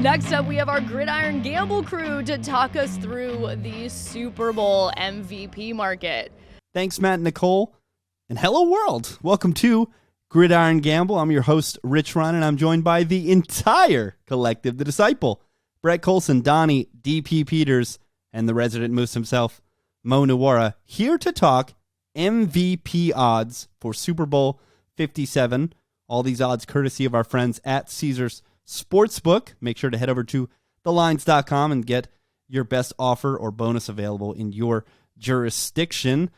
Next up, we have our Gridiron Gamble crew to talk us through the Super Bowl MVP market. Thanks, Matt and Nicole. And hello, world. Welcome to Gridiron Gamble. I'm your host, Rich Ryan, and I'm joined by the entire collective, The Disciple, Brett Colson, Donnie, DP Peters, and the resident moose himself, Mo Nuwara, here to talk MVP odds for Super Bowl 57. All these odds courtesy of our friends at Caesars Sportsbook. Make sure to head over to TheLines.com and get your best offer or bonus available in your jurisdiction.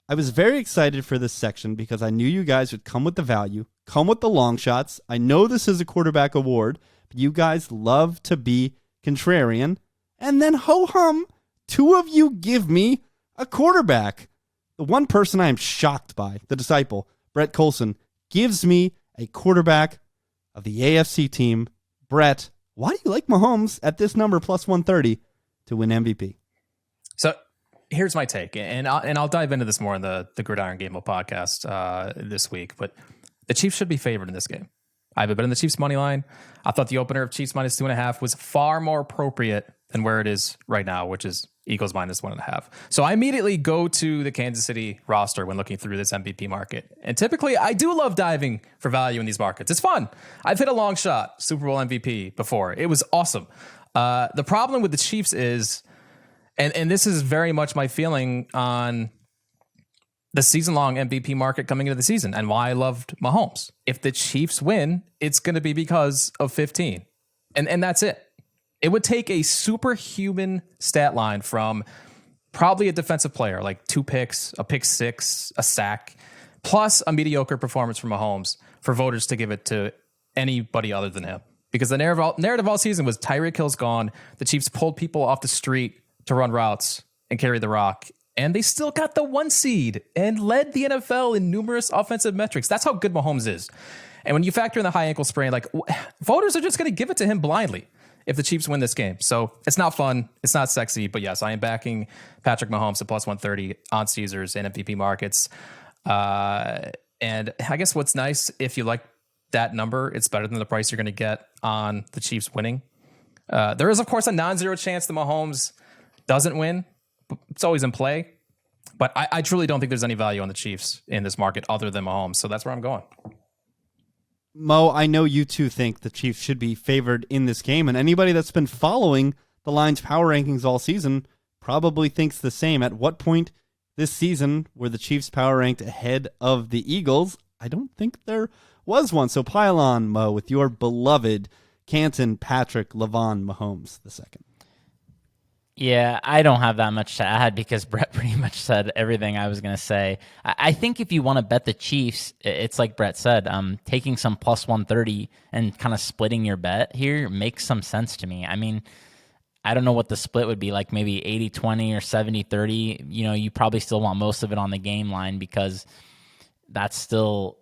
I was very excited for this section because I knew you guys would come with the value, come with the long shots. I know this is a quarterback award, but you guys love to be contrarian. And then ho-hum, two of you give me a quarterback. The one person I am shocked by, the Disciple, Brett Colson, gives me a quarterback of the AFC team. Brett, why do you like Mahomes at this number plus 130 to win MVP? So here's my take, and I'll dive into this more in the Gridiron Gamble podcast this week, but the Chiefs should be favored in this game. I have a bet on the Chiefs money line. I thought the opener of Chiefs minus 2.5 was far more appropriate than where it is right now, which is Eagles minus 1.5. So I immediately go to the Kansas City roster when looking through this MVP market. And typically I do love diving for value in these markets. It's fun. I've hit a long shot Super Bowl MVP before. It was awesome. The problem with the Chiefs is, and this is very much my feeling on the season-long MVP market coming into the season and why I loved Mahomes. If the Chiefs win, it's going to be because of 15. And that's it. It would take a superhuman stat line from probably a defensive player, like 2 picks, a pick 6, a sack, plus a mediocre performance from Mahomes for voters to give it to anybody other than him. Because the narrative all season was Tyreek Hill's gone. The Chiefs pulled people off the street to run routes and carry the rock. And they still got the 1 seed and led the NFL in numerous offensive metrics. That's how good Mahomes is. And when you factor in the high ankle sprain, like voters are just going to give it to him blindly if the Chiefs win this game. So it's not fun. It's not sexy. But yes, I am backing Patrick Mahomes at plus 130 on Caesars and MVP markets. And I guess what's nice, if you like that number, it's better than the price you're going to get on the Chiefs winning. There is, of course, a non-zero chance that Mahomes doesn't win. It's always in play. But I truly don't think there's any value on the Chiefs in this market other than Mahomes. So that's where I'm going. Mo, I know you two think the Chiefs should be favored in this game, and anybody that's been following the Lions' power rankings all season probably thinks the same. At what point this season were the Chiefs power ranked ahead of the Eagles? I don't think there was one. So pile on, Mo, with your beloved Canton Patrick Lavon Mahomes II. Yeah, I don't have that much to add because Brett pretty much said everything I was going to say. I think if you want to bet the Chiefs, it's like Brett said, taking some plus 130 and kind of splitting your bet here makes some sense to me. I mean, I don't know what the split would be, like maybe 80-20 or 70-30. You know, you probably still want most of it on the game line because that's still,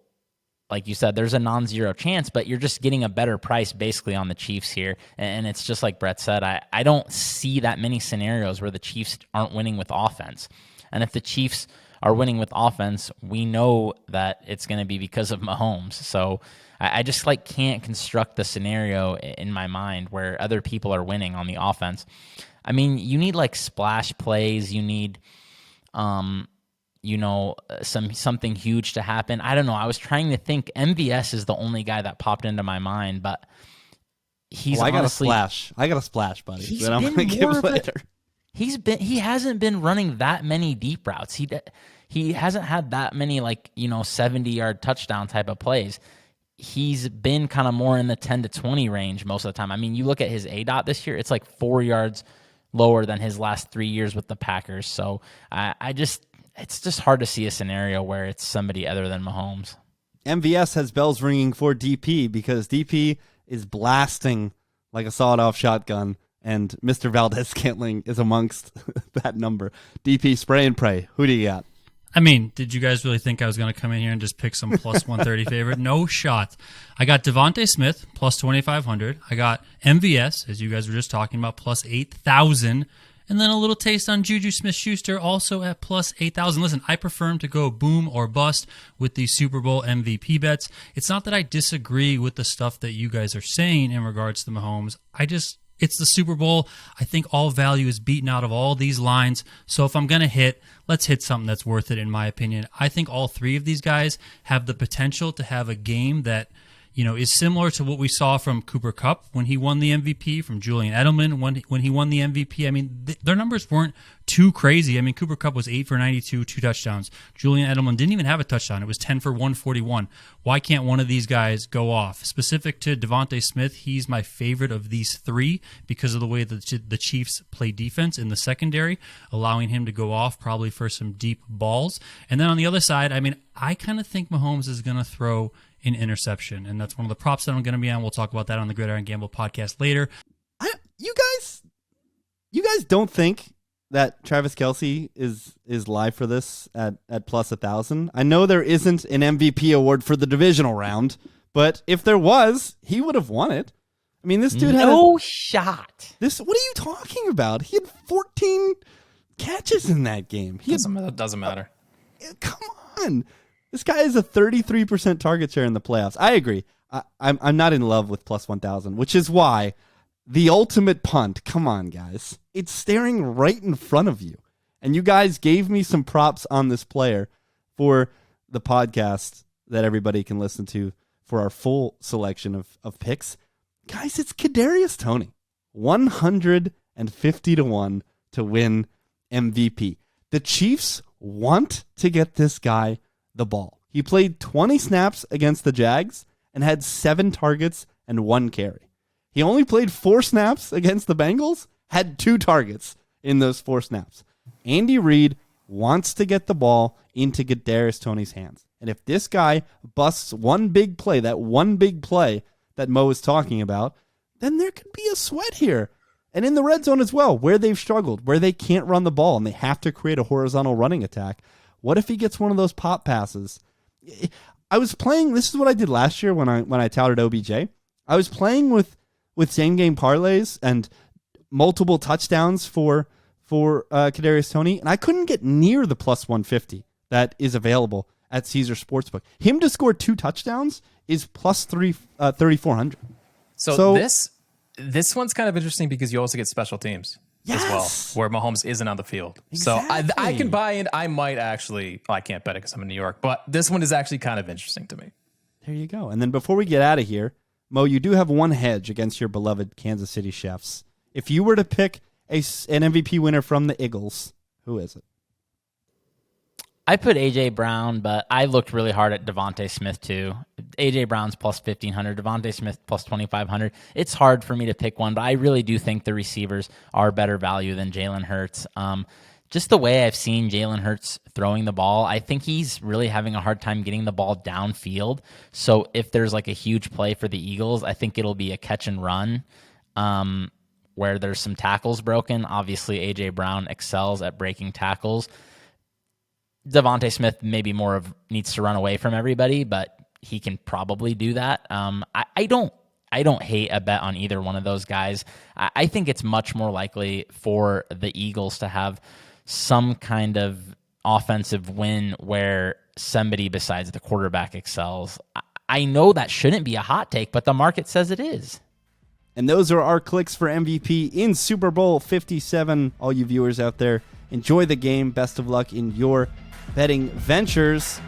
like you said, there's a non-zero chance, but you're just getting a better price basically on the Chiefs here. And it's just like Brett said, I don't see that many scenarios where the Chiefs aren't winning with offense. And if the Chiefs are winning with offense, we know that it's going to be because of Mahomes. So I just can't construct the scenario in my mind where other people are winning on the offense. I mean, you need like splash plays. You need, something huge to happen. I don't know. I was trying to think. MVS is the only guy that popped into my mind, but he's I got honestly, I got a splash, buddy. That I'm going to give later. He hasn't been running that many deep routes. He hasn't had that many 70-yard touchdown type of plays. He's been kind of more in the 10 to 20 range most of the time. I mean, you look at his ADOT this year, it's like 4 yards lower than his last 3 years with the Packers. So it's just hard to see a scenario where it's somebody other than Mahomes. MVS has bells ringing for DP because DP is blasting like a sawed-off shotgun, and Mr. Valdez-Scantling is amongst that number. DP, spray and pray. Who do you got? I mean, did you guys really think I was going to come in here and just pick some plus 130 favorite? No shot. I got Devontae Smith, plus 2,500. I got MVS, as you guys were just talking about, plus 8,000. And then a little taste on Juju Smith-Schuster, also at plus 8,000. Listen, I prefer him to go boom or bust with these Super Bowl MVP bets. It's not that I disagree with the stuff that you guys are saying in regards to Mahomes. It's the Super Bowl. I think all value is beaten out of all these lines. So if I'm going to hit, let's hit something that's worth it, in my opinion. I think all three of these guys have the potential to have a game that, is similar to what we saw from Cooper Kupp when he won the MVP, from Julian Edelman when he won the MVP. I mean, their numbers weren't too crazy. I mean, Cooper Kupp was 8 for 92, 2 touchdowns. Julian Edelman didn't even have a touchdown. It was 10 for 141. Why can't one of these guys go off? Specific to Devontae Smith, he's my favorite of these three because of the way that the Chiefs play defense in the secondary, allowing him to go off probably for some deep balls. And then on the other side, I mean, I kind of think Mahomes is going to throw an interception, and that's one of the props that I'm going to be on. We'll talk about that on the Gridiron Gamble podcast later. You guys don't think that Travis Kelce is live for this at plus 1,000? I know there isn't an MVP award for the divisional round, but if there was, he would have won it. I mean, this dude had no shot. What are you talking about? He had 14 catches in that game. Doesn't matter. Come on. This guy is a 33% target share in the playoffs. I agree. I'm not in love with plus 1,000, which is why the ultimate punt. Come on, guys. It's staring right in front of you. And you guys gave me some props on this player for the podcast that everybody can listen to for our full selection of picks. Guys, it's Kadarius Toney. 150-1 to win MVP. The Chiefs want to get this guy the ball. He played 20 snaps against the Jags and had 7 targets and 1 carry. He only played 4 snaps against the Bengals, had 2 targets in those 4 snaps. Andy Reid wants to get the ball into Kadarius Toney's hands. And if this guy busts one big play that Mo is talking about, then there could be a sweat here. And in the red zone as well, where they've struggled, where they can't run the ball and they have to create a horizontal running attack. What if he gets one of those pop passes? I was playing. This is what I did last year when I touted OBJ. I was playing with same game parlays and multiple touchdowns for Kadarius Toney, and I couldn't get near the plus 150 that is available at Caesars Sportsbook. Him to score 2 touchdowns is plus 3,400. So this one's kind of interesting because you also get special teams. Yes. As well, where Mahomes isn't on the field. Exactly. So I can buy in. I might actually, I can't bet it because I'm in New York, but this one is actually kind of interesting to me. There you go. And then before we get out of here, Mo, you do have one hedge against your beloved Kansas City Chiefs. If you were to pick an MVP winner from the Eagles, who is it? I put A.J. Brown, but I looked really hard at Devontae Smith too. A.J. Brown's plus 1,500, Devontae Smith plus 2,500. It's hard for me to pick one, but I really do think the receivers are better value than Jalen Hurts. Just the way I've seen Jalen Hurts throwing the ball, I think he's really having a hard time getting the ball downfield. So if there's like a huge play for the Eagles, I think it'll be a catch and run where there's some tackles broken. Obviously, A.J. Brown excels at breaking tackles. Devontae Smith maybe needs to run away from everybody, but he can probably do that. I don't hate a bet on either one of those guys. I think it's much more likely for the Eagles to have some kind of offensive win where somebody besides the quarterback excels. I know that shouldn't be a hot take, but the market says it is. And those are our clicks for MVP in Super Bowl 57. All you viewers out there, enjoy the game. Best of luck in your betting ventures.